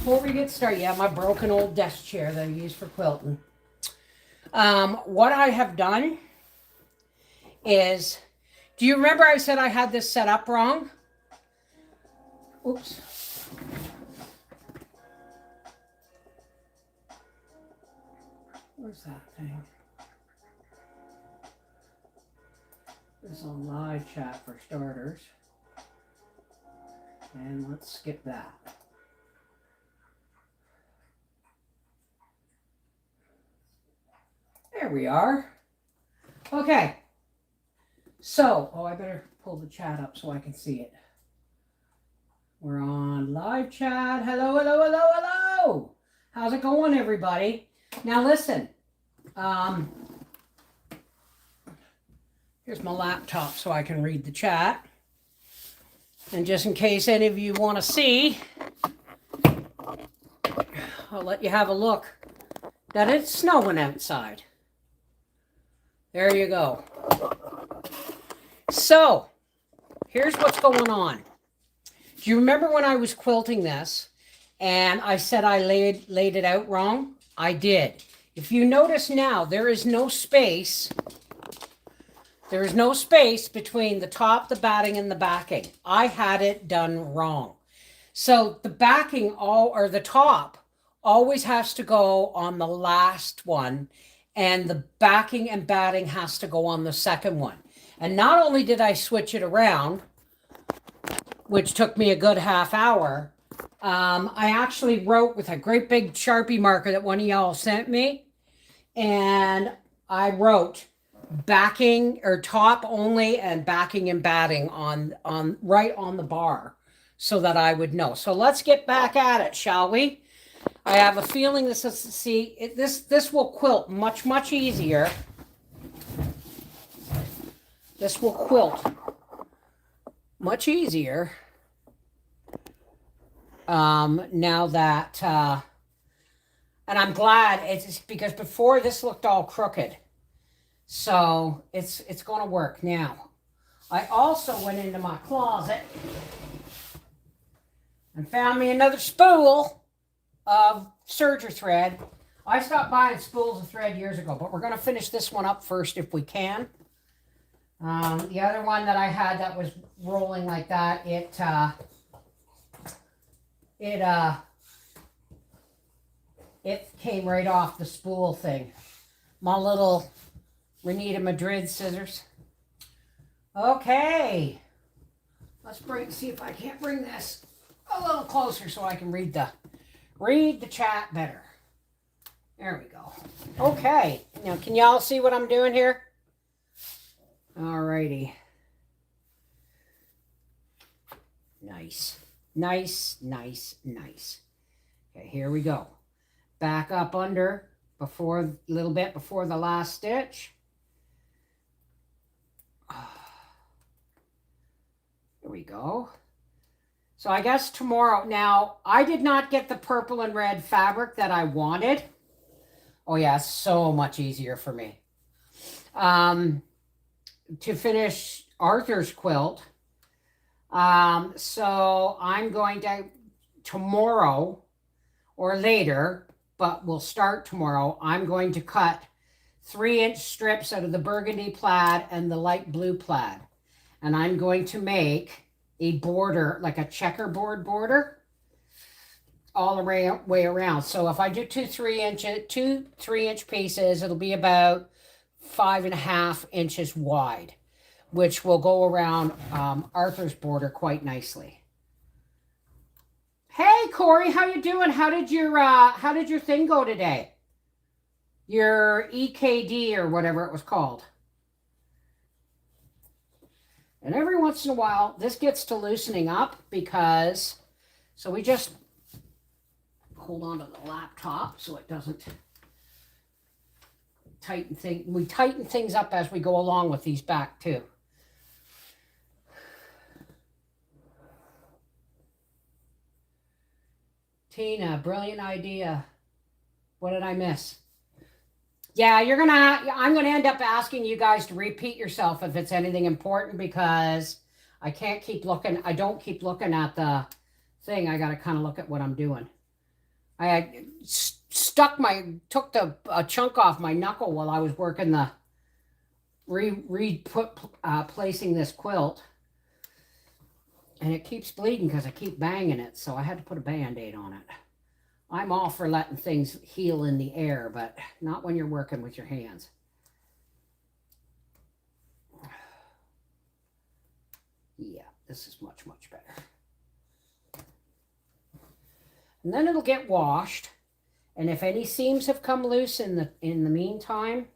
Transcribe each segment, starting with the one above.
before we get started, yeah, my broken old desk chair that I use for quilting. What I have done is, do you remember I said I had this set up wrong? Oops. Where's that thing? This is a live chat for starters. And let's skip that. There we are. Okay. So, I better pull the chat up so I can see it. We're on live chat. Hello, hello, hello, hello. How's it going, everybody? Now listen. Here's my laptop so I can read the chat. And just in case any of you want to see, I'll let you have a look that it's snowing outside. There you go. So, here's what's going on. Do you remember when I was quilting this and I said I laid it out wrong? I did. If you notice now, there is no space. There is no space between the top, the batting, and the backing. I had it done wrong. So the backing or the top always has to go on the last one, and the backing and batting has to go on the second one. And not only did I switch it around, which took me a good half hour, I actually wrote with a great big Sharpie marker that one of y'all sent me, and I wrote backing or top only and backing and batting on right on the bar so that I would know. So let's get back at it, shall we? I have a feeling this will quilt much easier. This will quilt much easier now that and I'm glad it's because before this looked all crooked. So it's going to work now. I also went into my closet and found me another spool of serger thread. I stopped buying spools of thread years ago, but we're going to finish this one up first if we can. The other one that I had that was rolling like that, it came right off the spool thing. My little Renita Madrid scissors. Okay. Let's see if I can't bring this a little closer so I can read the chat better. There we go. Okay. Now, can y'all see what I'm doing here? Alrighty. Nice. Okay, here we go. Back up under a little bit before the last stitch. Here we go. So I guess tomorrow, now I did not get the purple and red fabric that I wanted. Oh yeah, so much easier for me. To finish Arthur's quilt. So I'm going to, tomorrow or later, but we'll start tomorrow, I'm going to cut 3-inch strips out of the burgundy plaid and the light blue plaid. And I'm going to make a border, like a checkerboard border, all the way around. So if I do two 3-inch pieces, it'll be about 5.5 inches wide, which will go around Arthur's border quite nicely. Hey Corey, how you doing? How did your thing go today? Your EKD or whatever it was called. And every once in a while, this gets to loosening up because, so we just hold on to the laptop so it doesn't tighten things. We tighten things up as we go along with these back too. Tina, brilliant idea. What did I miss? Yeah, I'm gonna end up asking you guys to repeat yourself if it's anything important, because I don't keep looking at the thing. I gotta kind of look at what I'm doing. I had took a chunk off my knuckle while I was working the placing this quilt, and it keeps bleeding because I keep banging it, so I had to put a band-aid on it. I'm all for letting things heal in the air, but not when you're working with your hands. Yeah, this is much, much better. And then it'll get washed. And if any seams have come loose in the meantime,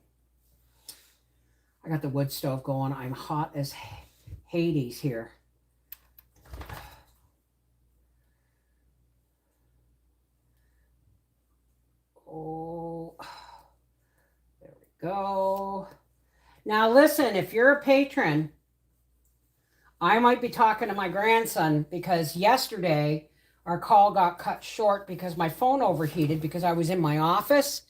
I got the wood stove going. I'm hot as Hades here. Oh, there we go. Now listen, if you're a patron, I might be talking to my grandson because yesterday our call got cut short because my phone overheated because I was in my office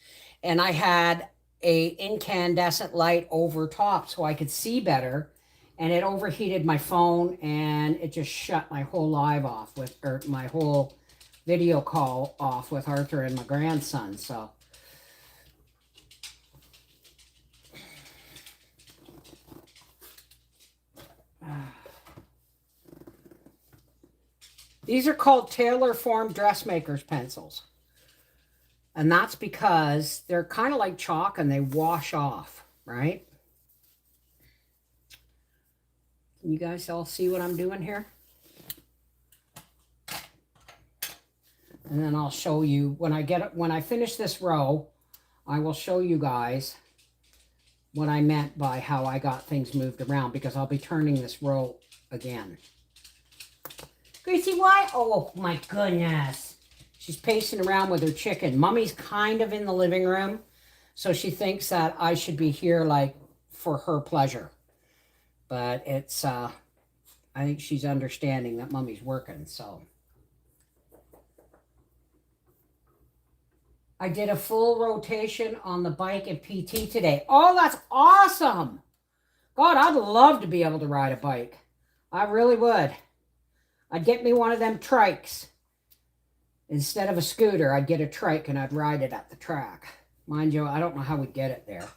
and I had a incandescent light over top so I could see better, and it overheated my phone and it just shut my whole live off with, or my whole video call off with Arthur and my grandson. So these are called tailor form dressmaker's pencils. And that's because they're kind of like chalk and they wash off, right? Can you guys all see what I'm doing here? And then I'll show you when I finish this row, I will show you guys what I meant by how I got things moved around, because I'll be turning this row again. Gracie, why? Oh my goodness. She's pacing around with her chicken. Mummy's kind of in the living room, so she thinks that I should be here like for her pleasure. But it's, I think she's understanding that Mummy's working, so. I did a full rotation on the bike at PT today. Oh, that's awesome. God, I'd love to be able to ride a bike. I really would. I'd get me one of them trikes. Instead of a scooter, I'd get a trike and I'd ride it at the track. Mind you, I don't know how we'd get it there.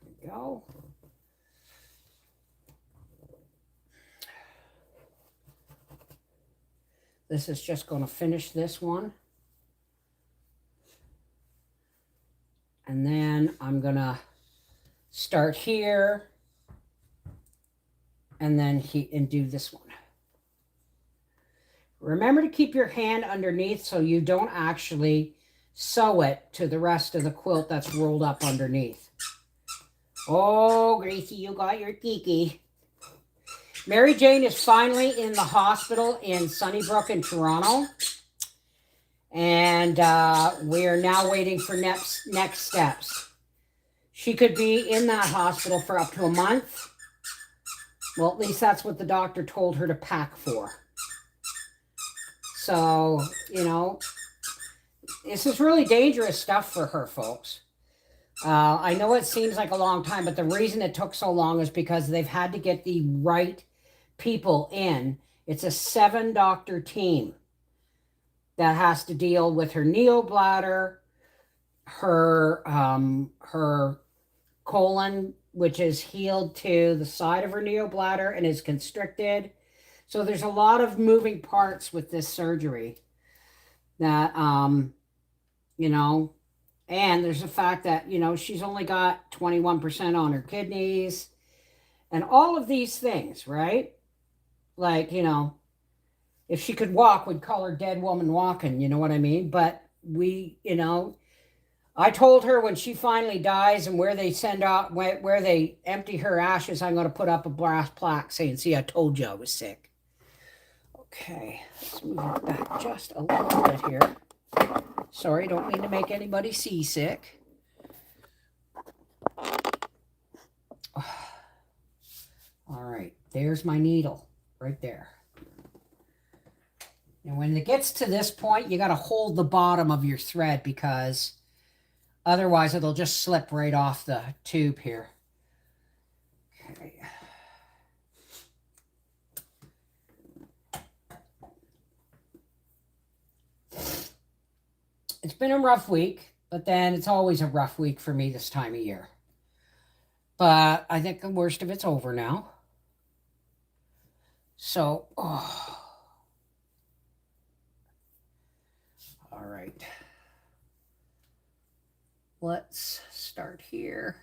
There we go. This is just going to finish this one. And then I'm going to start here and then and do this one. Remember to keep your hand underneath so you don't actually sew it to the rest of the quilt that's rolled up underneath. Oh, Gracie, you got your kiki. Mary Jane is finally in the hospital in Sunnybrook in Toronto. And we're now waiting for next steps. She could be in that hospital for up to a month. Well, at least that's what the doctor told her to pack for. So, you know, this is really dangerous stuff for her, folks. I know it seems like a long time, but the reason it took so long is because they've had to get the right people in. It's a 7-doctor team that has to deal with her neobladder, her colon, which is healed to the side of her neobladder and is constricted. So there's a lot of moving parts with this surgery that, you know, and there's the fact that, you know, she's only got 21% on her kidneys and all of these things, right? Like, you know, if she could walk, we'd call her dead woman walking, you know what I mean? But we, you know, I told her when she finally dies and where they send out, where they empty her ashes, I'm going to put up a brass plaque saying, see, I told you I was sick. Okay, let's move it back just a little bit here. Sorry, don't mean to make anybody seasick. All right, there's my needle right there. And when it gets to this point, you got to hold the bottom of your thread because Otherwise, it'll just slip right off the tube here. Okay. It's been a rough week, but then it's always a rough week for me this time of year. But I think the worst of it's over now. So, all right. Let's start here.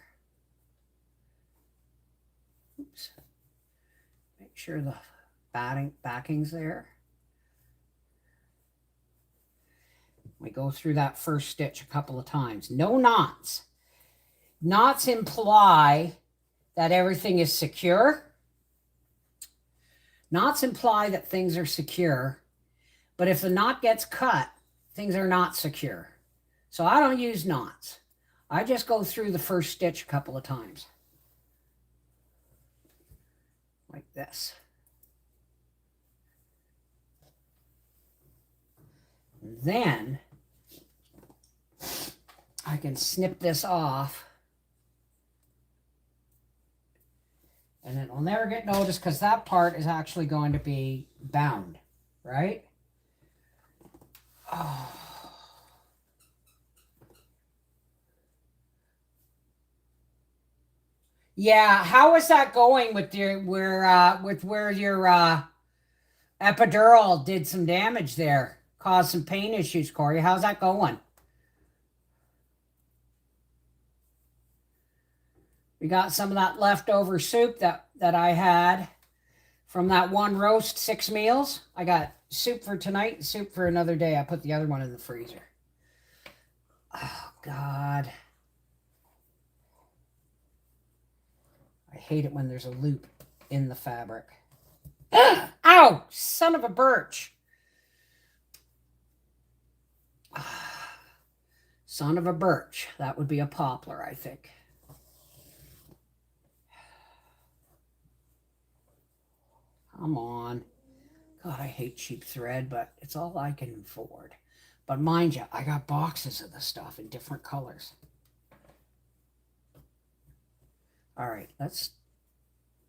Oops. Make sure the backing's there. We go through that first stitch a couple of times. No knots. Knots imply that everything is secure. Knots imply that things are secure. But if the knot gets cut, things are not secure. So I don't use knots. I just go through the first stitch a couple of times. Like this. Then I can snip this off. And it'll never get noticed because that part is actually going to be bound, right? Oh. Yeah, how is that going with your where your epidural did some damage there, caused some pain issues, Corey? How's that going? We got some of that leftover soup that I had from that one roast 6 meals. I got soup for tonight and soup for another day. I put the other one in the freezer. Oh, God. I hate it when there's a loop in the fabric. Ow! Son of a birch. Son of a birch. That would be a poplar, I think. Come on. God, I hate cheap thread, but it's all I can afford. But mind you, I got boxes of the stuff in different colors. All right, let's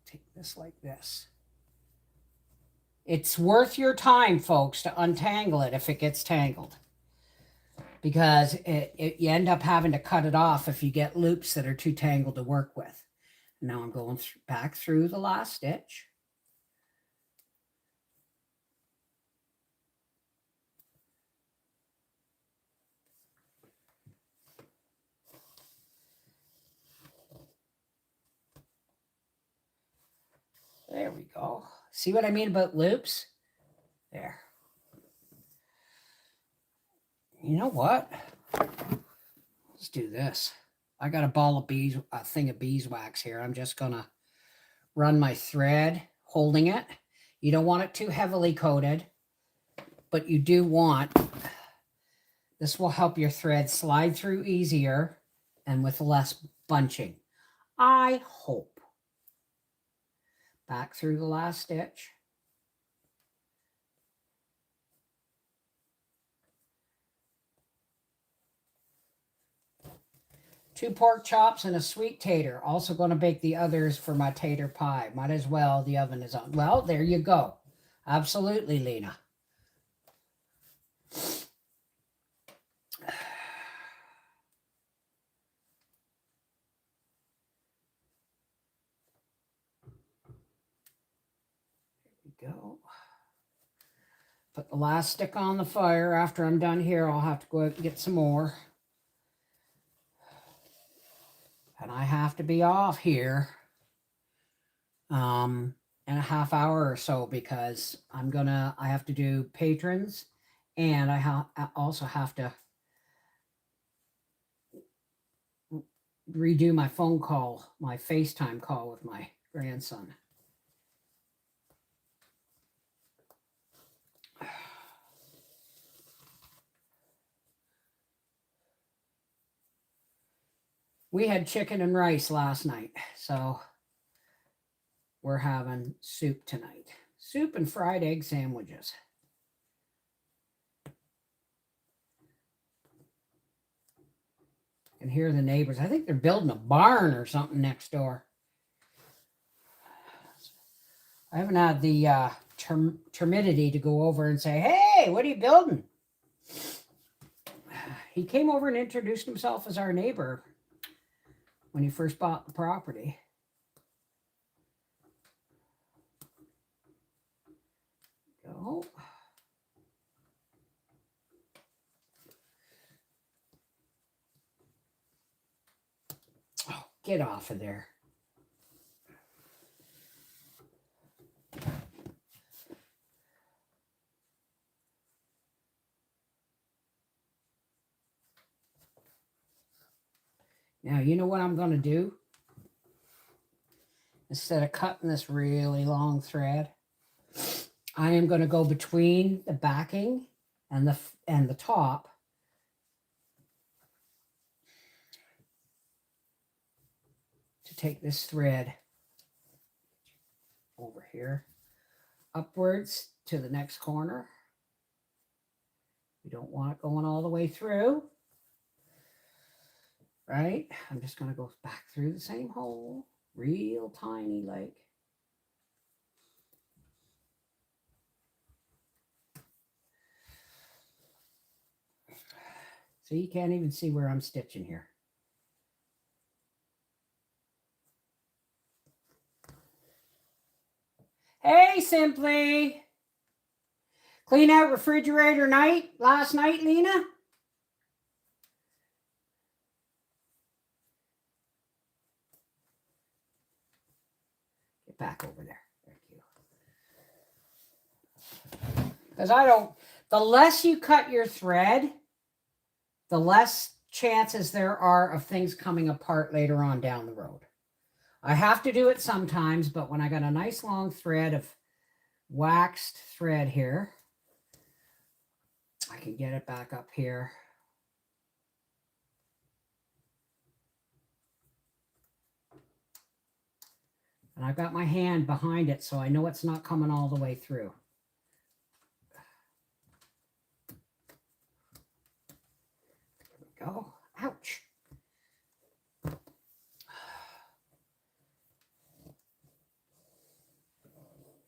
take this like this. It's worth your time, folks, to untangle it if it gets tangled. Because you end up having to cut it off if you get loops that are too tangled to work with. Now I'm going back through the last stitch. There we go. See what I mean about loops? There. You know what? Let's do this. I got a thing of beeswax here. I'm just going to run my thread holding it. You don't want it too heavily coated, but you do want, this will help your thread slide through easier and with less bunching. I hope. Back through the last stitch. Two pork chops and a sweet tater. Also going to bake the others for my tater pie. Might as well. The oven is on. Well, there you go. Absolutely, Lena. Go. Put the last stick on the fire. After I'm done here, I'll have to go out and get some more. And I have to be off here in a half hour or so because I have to do patrons and I also have to redo my phone call, my FaceTime call with my grandson. We had chicken and rice last night, so we're having soup tonight. Soup and fried egg sandwiches. can hear the neighbors. I think they're building a barn or something next door. I haven't had the timidity to go over and say, hey, what are you building? He came over and introduced himself as our neighbor when he first bought the property. Go. Oh, get off of there. Now, you know what I'm going to do? Instead of cutting this really long thread, I am going to go between the backing and the top to take this thread over here upwards to the next corner. We don't want it going all the way through. Right? I'm just going to go back through the same hole, real tiny like. So you can't even see where I'm stitching here. Hey, Simply. Clean out refrigerator last night, Lena? Get back over there. Thank you. Because the less you cut your thread, the less chances there are of things coming apart later on down the road. I have to do it sometimes, but when I got a nice long thread of waxed thread here, I can get it back up here. And I've got my hand behind it, so I know it's not coming all the way through. There we go. Ouch.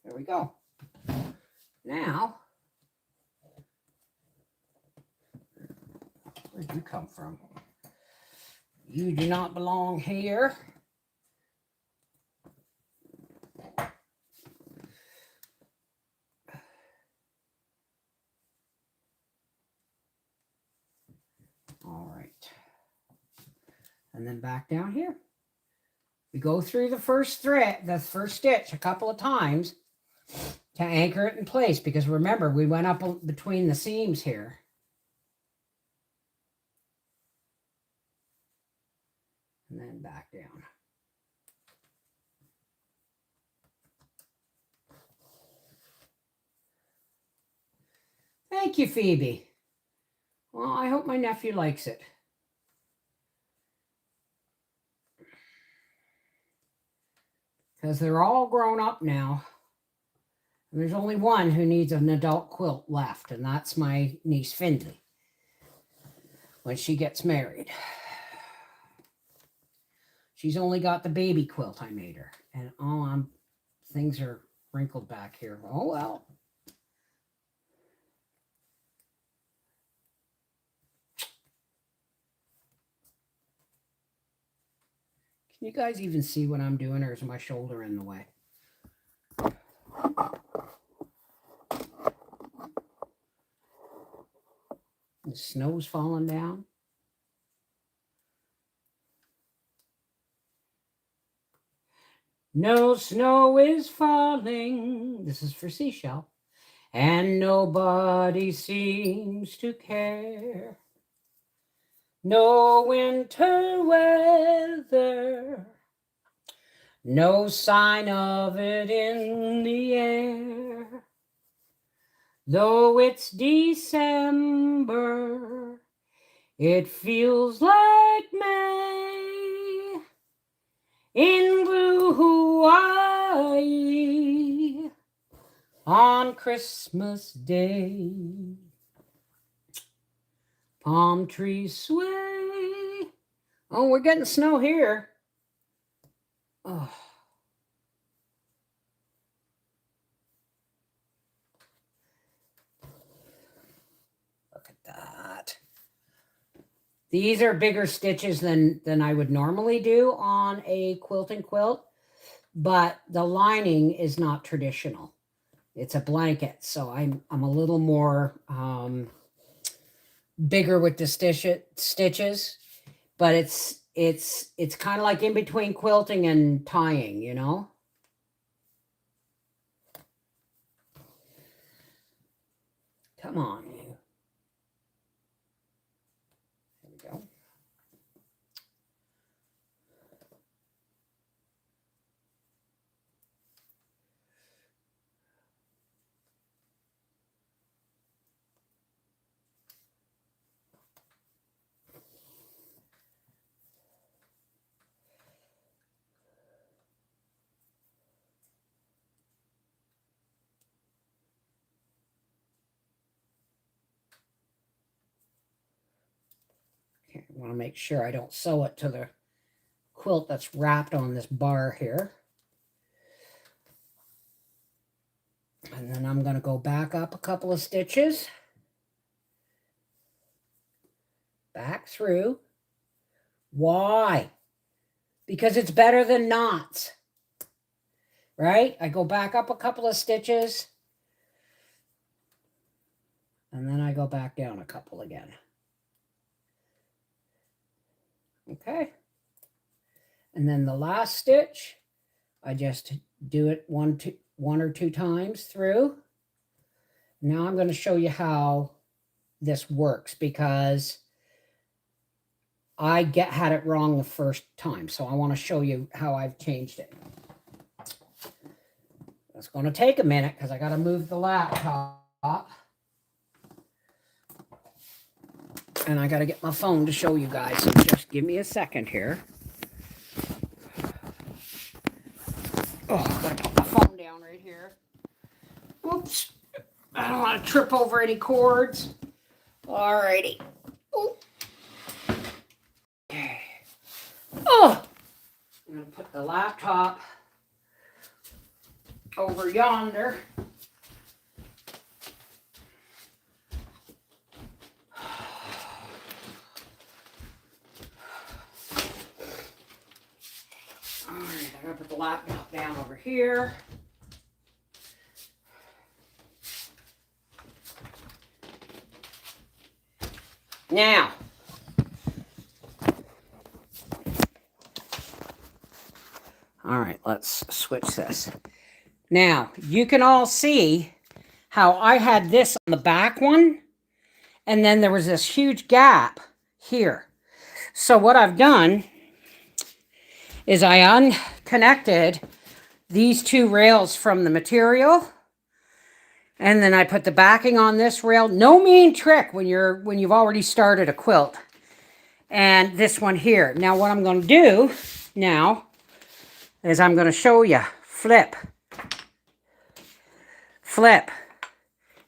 There we go. Now, where'd you come from? You do not belong here. All right. And then back down here. We go through the first stitch a couple of times to anchor it in place, because remember, we went up between the seams here. And then back down. Thank you, Phoebe. Well, I hope my nephew likes it. Because they're all grown up now. And there's only one who needs an adult quilt left, and that's my niece Findlay when she gets married. She's only got the baby quilt I made her. And things are wrinkled back here. Oh, well. Can you guys even see what I'm doing, or is my shoulder in the way? The snow's falling down. No snow is falling. This is for Seashell. And nobody seems to care. No winter weather. No sign of it in the air. Though it's December, it feels like May in blue Hawaii on Christmas Day. Palm trees sway Oh, we're getting snow here. Oh. Look at that. These are bigger stitches than I would normally do on a quilting quilt, but the lining is not traditional. It's a blanket, so I'm a little more bigger with the stitches, but it's kind of like in between quilting and tying, you know. Come on. There we go. Okay, I want to make sure I don't sew it to the quilt that's wrapped on this bar here. And then I'm going to go back up a couple of stitches. Back through. Why? Because it's better than knots. Right? I go back up a couple of stitches. And then I go back down a couple again. Okay. And then the last stitch, I just do it one or two times through. Now I'm going to show you how this works because I had it wrong the first time. So I want to show you how I've changed it. It's going to take a minute because I got to move the laptop. And I got to get my phone to show you guys. So just give me a second here. Oh, I got to put my phone down right here. Oops. I don't want to trip over any cords. Alrighty. Oh. Okay. Oh. I'm going to put the laptop over yonder. Alright, I gotta put the laptop down over here. Now, all right, let's switch this. Now, you can all see how I had this on the back one, and then there was this huge gap here. So what I've done is I unconnected these two rails from the material, and then I put the backing on this rail. No mean trick when you've already started a quilt. And this one here. Now what I'm going to do now is I'm going to show you flip, flip,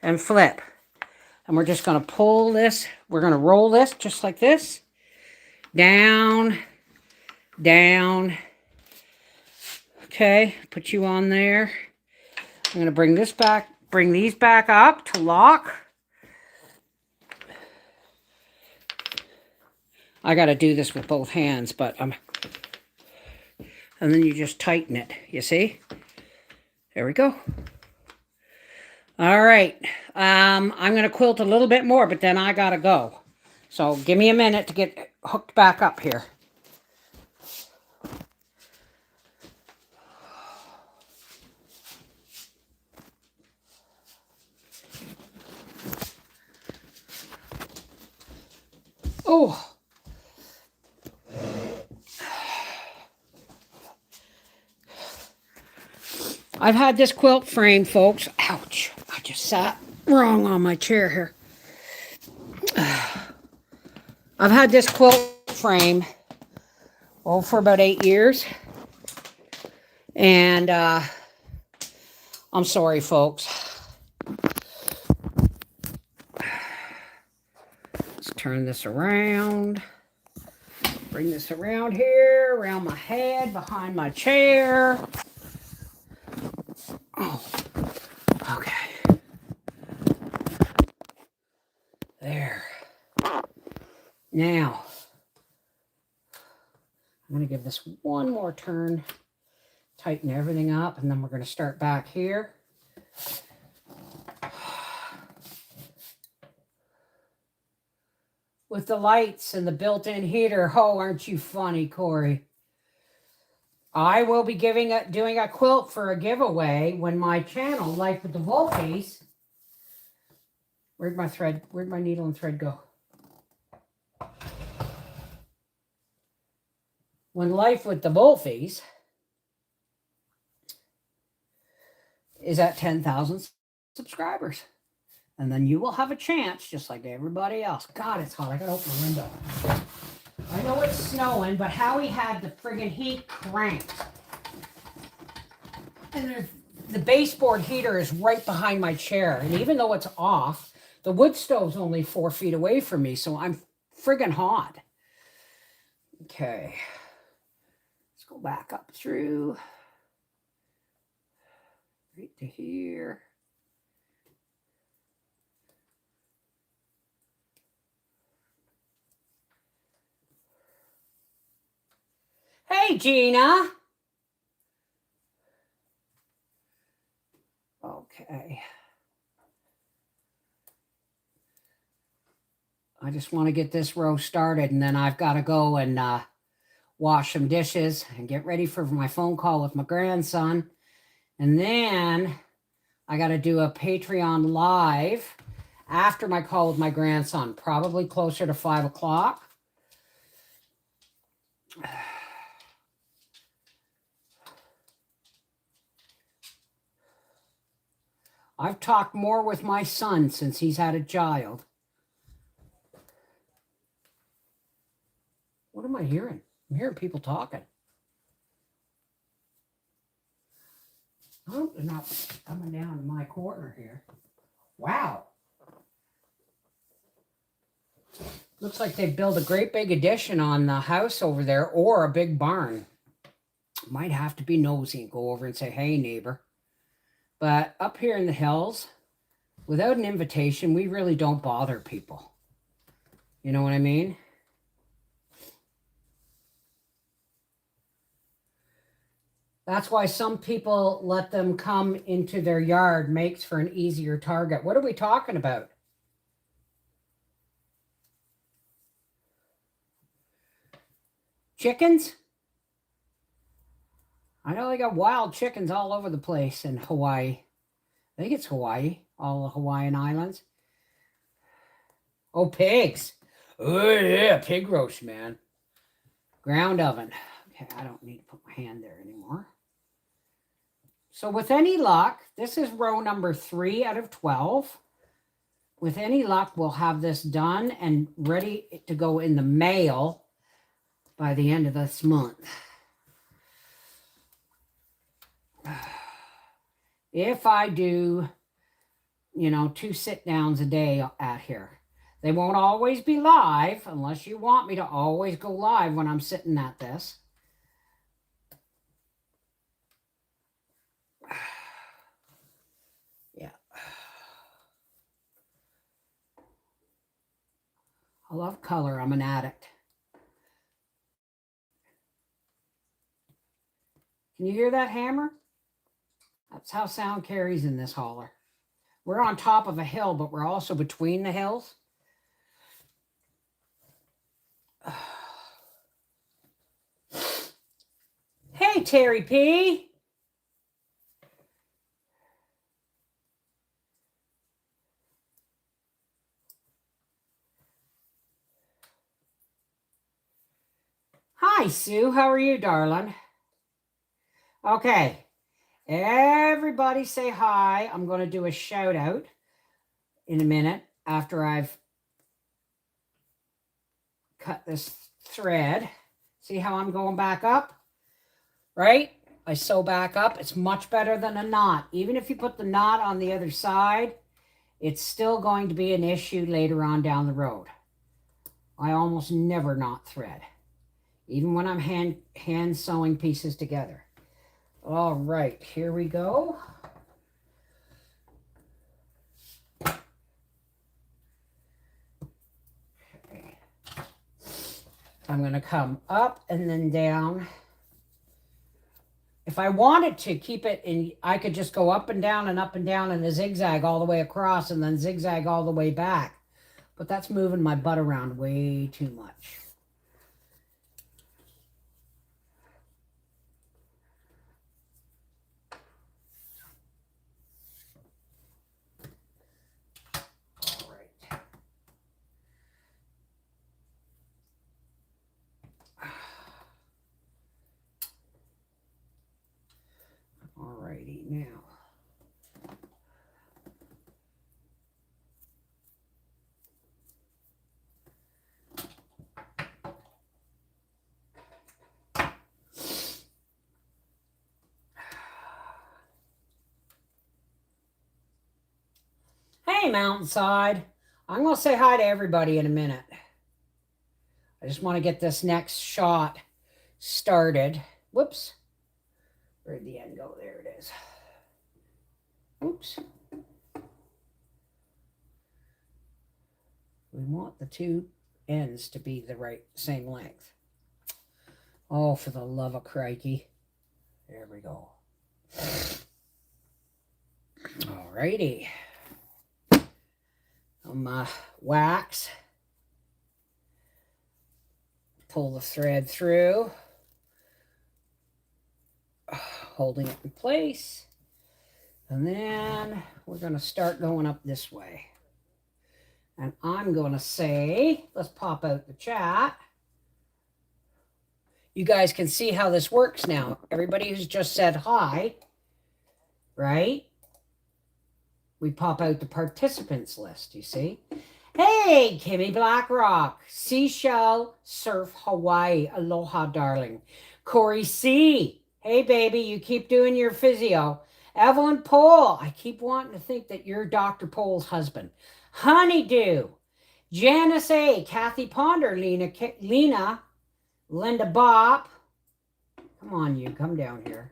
and flip. And we're just going to pull this. We're going to roll this just like this. Down, down. Okay, put you on there. I'm going to bring this back, bring these back up to lock. I got to do this with both hands, but and then you just tighten it, you see? There we go. All right, I'm going to quilt a little bit more, but then I got to go. So give me a minute to get hooked back up here. Oh. I've had this quilt frame, folks. Ouch. I just sat wrong on my chair here. I've had this quilt frame, for about 8 years. And I'm sorry, folks. Let's turn this around. Bring this around here, around my head, behind my chair. Oh, okay. There. Now, I'm going to give this one more turn, tighten everything up, and then we're going to start back here. With the lights and the built-in heater. Oh, aren't you funny, Corey? I will be doing a quilt for a giveaway when my channel, Life with the Wolfies. Where'd my needle and thread go? When Life with the Wolfies is at 10,000 subscribers. And then you will have a chance, just like everybody else. God, it's hot. I gotta open the window. I know it's snowing, but Howie had the friggin' heat cranked. And the baseboard heater is right behind my chair. And even though it's off, the wood stove's only 4 feet away from me, so I'm friggin' hot. Okay. Let's go back up through. Right to here. Hey, Gina. Okay. I just want to get this row started, and then I've got to go and wash some dishes and get ready for my phone call with my grandson. And then I got to do a Patreon live after my call with my grandson, probably closer to 5 o'clock. I've talked more with my son since he's had a child. What am I hearing? I'm hearing people talking. Oh, they're not coming down in my corner here. Wow. Looks like they built a great big addition on the house over there, or a big barn. Might have to be nosy and go over and say, hey, neighbor. But up here in the hills, without an invitation, we really don't bother people. You know what I mean? That's why some people let them come into their yard, makes for an easier target. What are we talking about? Chickens? I know they got wild chickens all over the place in Hawaii. I think it's Hawaii, all the Hawaiian Islands. Oh, pigs. Oh, yeah, pig roast, man. Ground oven. Okay, I don't need to put my hand there anymore. So with any luck, this is row number 3 out of 12. With any luck, we'll have this done and ready to go in the mail by the end of this month. If I do, 2 sit-downs a day at here. They won't always be live unless you want me to always go live when I'm sitting at this. Yeah. I love color. I'm an addict. Can you hear that hammer? That's how sound carries in this hauler. We're on top of a hill, but we're also between the hills. Hey, Terry P. Hi, Sue. How are you, darling? Okay. Everybody say hi. I'm going to do a shout out in a minute after I've cut this thread. See how I'm going back up? Right? I sew back up. It's much better than a knot. Even if you put the knot on the other side, it's still going to be an issue later on down the road. I almost never knot thread. even when I'm hand sewing pieces together. All right, here we go. Okay. I'm going to come up and then down. If I wanted to keep it in, I could just go up and down and a zigzag all the way across and then zigzag all the way back. But that's moving my butt around way too much. All right. All righty, now. Hey, Mountainside. I'm going to say hi to everybody in a minute. I just want to get this next shot started. Whoops. Where'd the end go? There it is. Oops. We want the two ends to be the same length. Oh, for the love of crikey. There we go. All righty. Wax. Pull the thread through. Holding it in place. And then we're going to start going up this way. And I'm going to say, let's pop out the chat. You guys can see how this works now. Everybody who's just said hi, right? We pop out the participants list, you see? Hey, Kimmy Blackrock, Seashell Surf Hawaii, aloha, darling. Corey C, hey, baby, you keep doing your physio. Evelyn Pohl, I keep wanting to think that you're Dr. Pohl's husband. Honeydew, Janice A, Kathy Ponder, Lena, Linda Bop. Come on, you, come down here.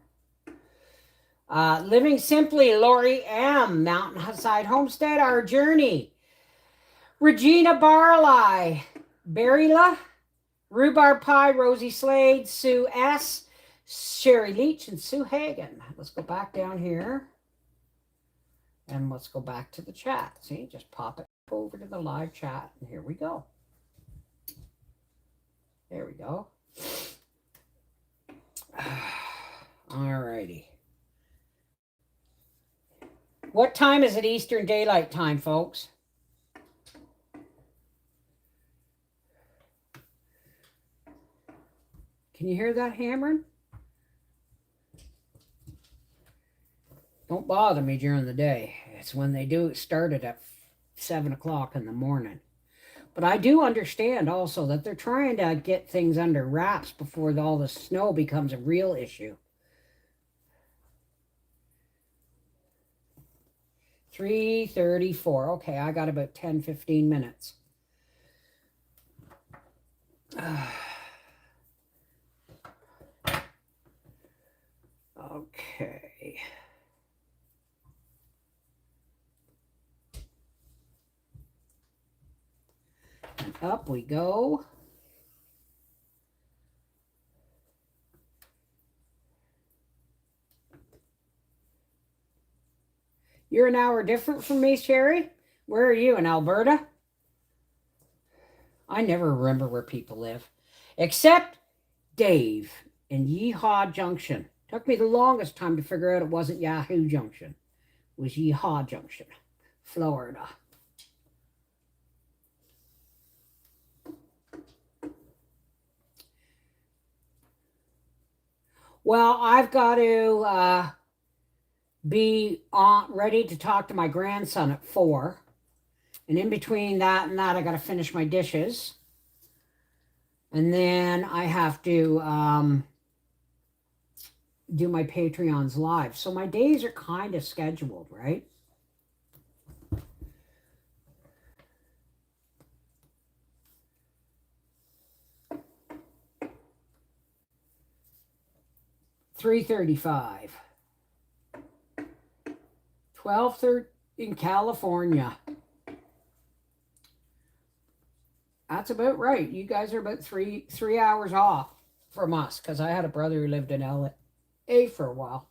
Living Simply, Lori M, Mountainside Homestead, Our Journey. Regina Barley, Berryla, Rhubarb Pie, Rosie Slade, Sue S, Sherry Leach, and Sue Hagen. Let's go back down here. And let's go back to the chat. See, just pop it over to the live chat. And here we go. There we go. All righty. What time is it Eastern Daylight Time, folks? Can you hear that hammering? Don't bother me during the day. It's when they do it started at 7 o'clock in the morning. But I do understand also that they're trying to get things under wraps before all the snow becomes a real issue. 3:34. Okay, I got about 10-15 minutes. Okay. And up we go. You're an hour different from me, Sherry? Where are you, in Alberta? I never remember where people live. Except Dave in Yeehaw Junction. Took me the longest time to figure out it wasn't Yahoo Junction. It was Yeehaw Junction, Florida. Well, I've got to be ready to talk to my grandson at 4. And in between that and that, I got to finish my dishes. And then I have to do my Patreons live. So my days are kind of scheduled, right? $3.35. 12.30 in California. That's about right. You guys are about three hours off from us, because I had a brother who lived in LA for a while.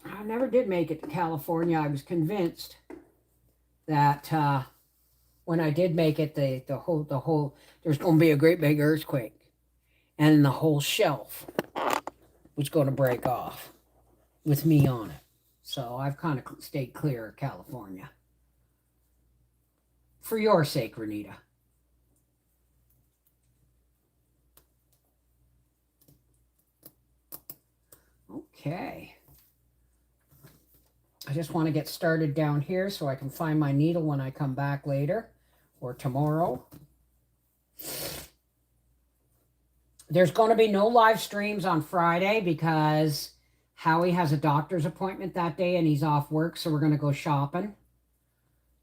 I never did make it to California. I was convinced that when I did make it, the whole there's going to be a great big earthquake, and the whole shelf was going to break off with me on it. So I've kind of stayed clear of California. For your sake, Renita. Okay. I just want to get started down here so I can find my needle when I come back later or tomorrow. There's going to be no live streams on Friday because Howie has a doctor's appointment that day and he's off work, so we're going to go shopping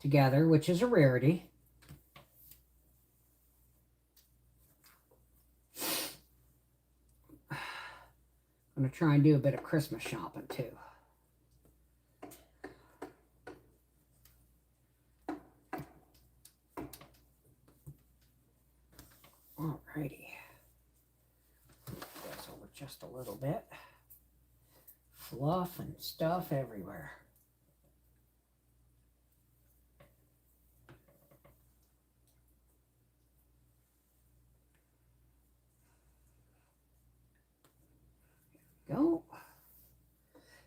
together, which is a rarity. I'm going to try and do a bit of Christmas shopping too. Alrighty. This over just a little bit. Fluff and stuff everywhere. Go.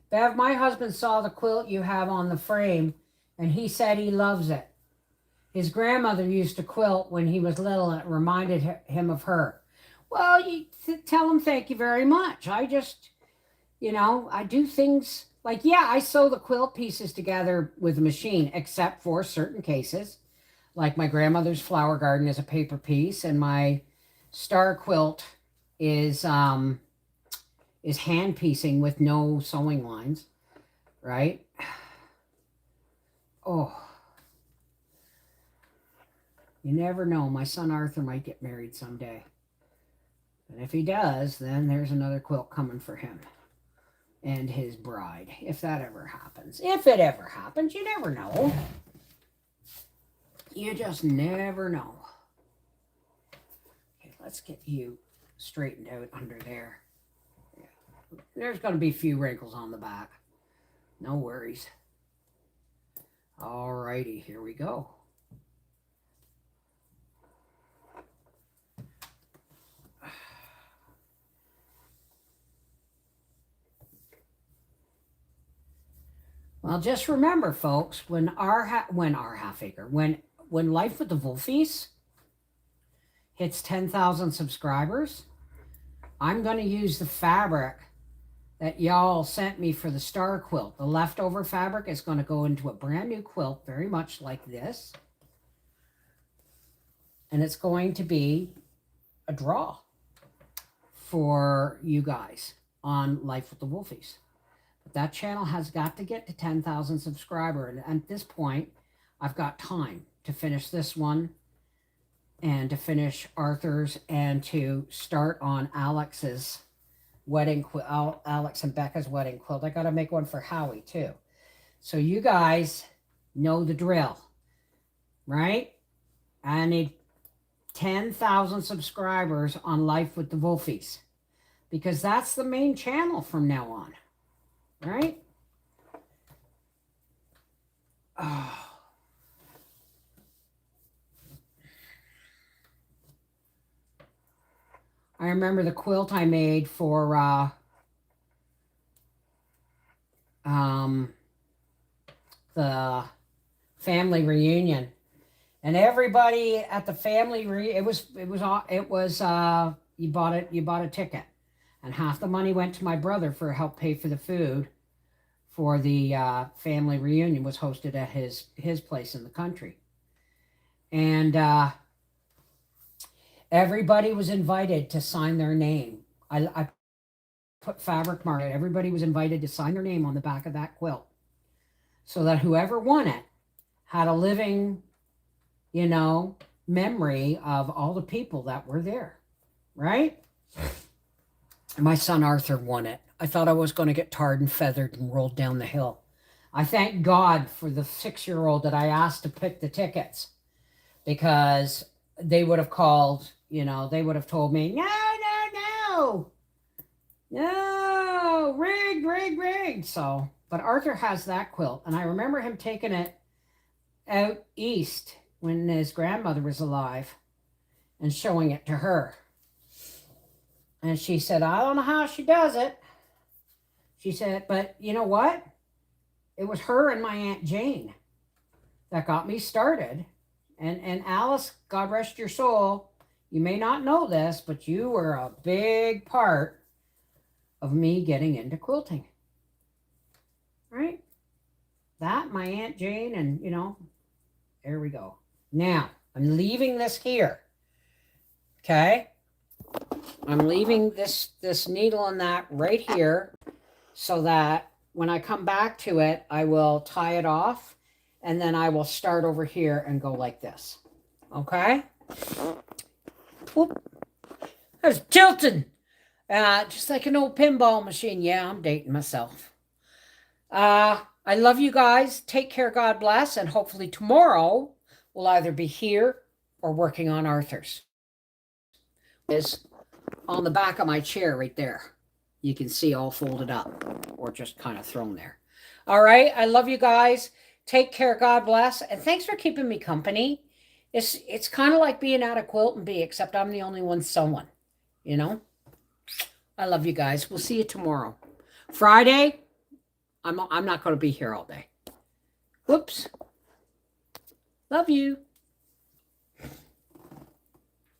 Bev, my husband saw the quilt you have on the frame and he said he loves it. His grandmother used to quilt when he was little and it reminded him of her. Well, you tell him thank you very much. I just, I do things like, yeah, I sew the quilt pieces together with a machine, except for certain cases. Like my grandmother's flower garden is a paper piece and my star quilt is hand piecing with no sewing lines, right? Oh, you never know. My son Arthur might get married someday. And if he does, then there's another quilt coming for him and his bride, if that ever happens. If it ever happens, you never know. You just never know. Okay, let's get you straightened out under there. There's going to be a few wrinkles on the back. No worries. All righty, here we go. Well, just remember, folks, when Life with the Wolfies hits 10,000 subscribers, I'm going to use the fabric that y'all sent me for the star quilt. The leftover fabric is going to go into a brand new quilt, very much like this. And it's going to be a draw for you guys on Life with the Wolfies. But that channel has got to get to 10,000 subscribers. And at this point, I've got time to finish this one and to finish Arthur's and to start on Alex's wedding quilt, Alex and Becca's wedding quilt. I got to make one for Howie too. So you guys know the drill, right? I need 10,000 subscribers on Life with the Wolfies because that's the main channel from now on, right? Oh. I remember the quilt I made for the family reunion, and everybody at the family you bought a ticket, and half the money went to my brother for help pay for the food for the family reunion. Was hosted at his place in the country, and everybody was invited to sign their name. I put fabric mark. Everybody was invited to sign their name on the back of that quilt so that whoever won it had a living, memory of all the people that were there, right? My son Arthur won it. I thought I was going to get tarred and feathered and rolled down the hill. I thank God for the 6-year-old that I asked to pick the tickets, because they would have called, you know, they would have told me, no, no, no, no, rigged, rigged, rigged. So, but Arthur has that quilt. And I remember him taking it out east when his grandmother was alive and showing it to her. And she said, I don't know how she does it. She said, but you know what? It was her and my Aunt Jane that got me started. And Alice, God rest your soul, you may not know this, but you were a big part of me getting into quilting. Right? That, my Aunt Jane, and, you know, there we go. Now, I'm leaving this here. Okay? I'm leaving this needle and that right here so that when I come back to it, I will tie it off, and then I will start over here and go like this. Okay? Whoop. There's tilting. Just like an old pinball machine. Yeah, I'm dating myself. I love you guys. Take care. God bless. And hopefully tomorrow we'll either be here or working on Arthur's. Is on the back of my chair right there. You can see all folded up or just kind of thrown there. All right. I love you guys. Take care. God bless. And thanks for keeping me company. It's kind of like being at a quilt and bee, except I'm the only one sewing, you know? I love you guys. We'll see you tomorrow. Friday, I'm not going to be here all day. Whoops. Love you.